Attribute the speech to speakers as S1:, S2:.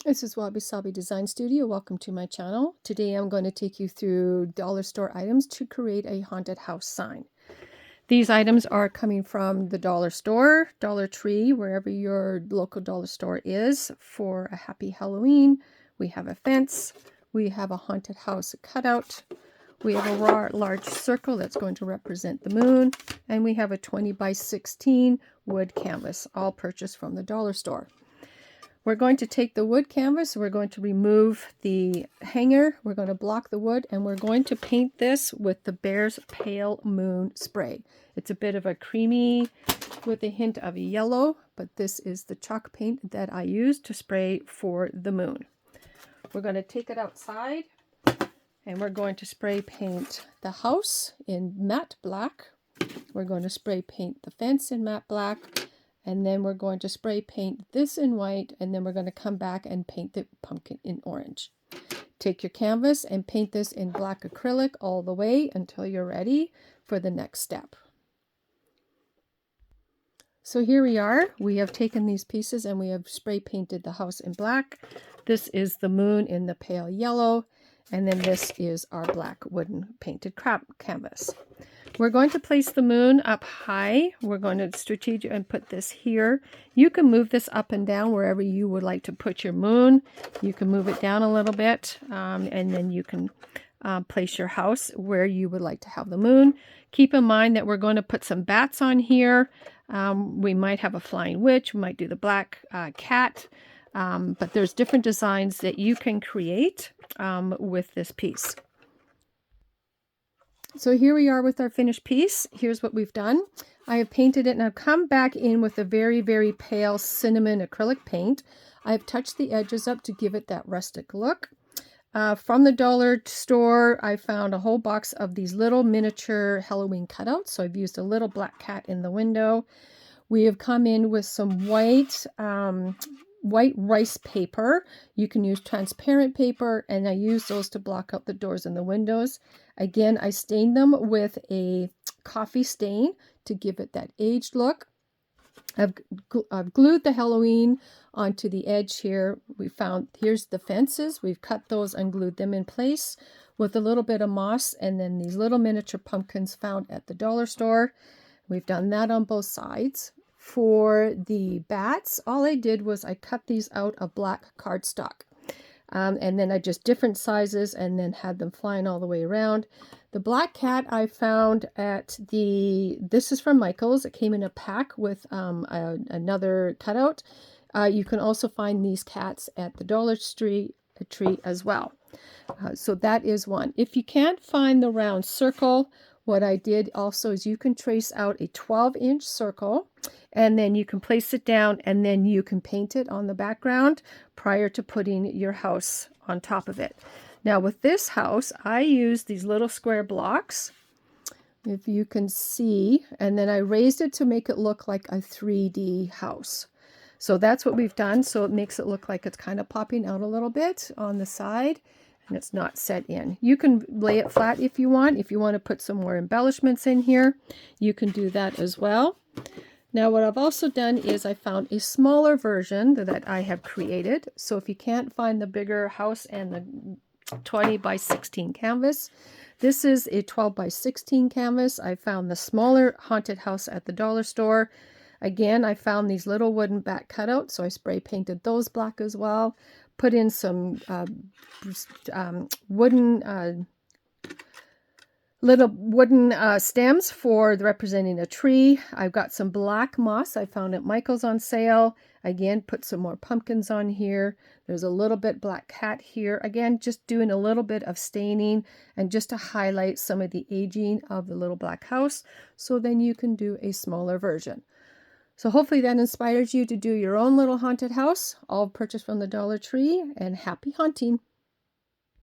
S1: This is Wabi Sabi Design Studio. Welcome to my channel. Today I'm going to take you through dollar store items to create a haunted house sign. These items are coming from the dollar store, Dollar Tree, wherever your local dollar store is. For a happy Halloween, we have a fence, we have a haunted house cutout, we have a large circle that's going to represent the moon, and we have a 20 by 16 wood canvas, all purchased from the dollar store. We're going to take the wood canvas, we're going to remove the hanger, we're going to block the wood, and we're going to paint this with the Behr's Pale Moon Spray. It's a bit of a creamy with a hint of yellow, but this is the chalk paint that I use to spray for the moon. We're going to take it outside, and we're going to spray paint the house in matte black. We're going to spray paint the fence in matte black. And then we're going to spray paint this in white, and then we're going to come back and paint the pumpkin in orange. Take your canvas and paint this in black acrylic all the way until you're ready for the next step. So here we are. We have taken these pieces and we have spray painted the house in black. This is the moon in the pale yellow, and then this is our black wooden painted canvas. We're going to place the moon up high. We're going to strategic and put this here. You can move this up and down wherever you would like to put your moon. You can move it down a little bit, and then you can place your house where you would like to have the moon. Keep in mind that we're going to put some bats on here. We might have a flying witch. We might do the black cat. But there's different designs that you can create with this piece. So here we are with our finished piece. Here's what we've done. I have painted it and I've come back in with a very, very pale cinnamon acrylic paint. I've touched the edges up to give it that rustic look. From the dollar store, I found a whole box of these little miniature Halloween cutouts. So I've used a little black cat in the window. We have come in with some white rice paper. You can use transparent paper, and I use those to block out the doors and the windows. Again, I stained them with a coffee stain to give it that aged look. I've glued the Halloween onto the edge here. Here's the fences. We've cut those and glued them in place with a little bit of moss, and then these little miniature pumpkins found at the dollar store. We've done that on both sides. For the bats, all I did was I cut these out of black cardstock. And then I just different sizes and then had them flying all the way around. The black cat I found at this is from Michael's. It came in a pack with another cutout. You can also find these cats at the Dollar Tree as well. So that is one. If you can't find the round circle, what I did also is you can trace out a 12-inch circle, and then you can place it down, and then you can paint it on the background prior to putting your house on top of it. Now with this house, I used these little square blocks, if you can see, and then I raised it to make it look like a 3D house. So that's what we've done. So it makes it look like it's kind of popping out a little bit on the side, and it's not set in. You can lay it flat if you want. If you want to put some more embellishments in here, you can do that as well. Now what I've also done is I found a smaller version that I have created. So if you can't find the bigger house and the 20 by 16 canvas, this is a 12 by 16 canvas. I found the smaller haunted house at the dollar store. Again, I found these little wooden bat cutouts, so I spray painted those black as well. Put in some little wooden stems for representing a tree. I've got some black moss I found at Michael's on sale. Again, put some more pumpkins on here. There's a little bit black cat here. Again, just doing a little bit of staining and just to highlight some of the aging of the little black house. So then you can do a smaller version. So hopefully that inspires you to do your own little haunted house, all purchased from the Dollar Tree, and happy haunting.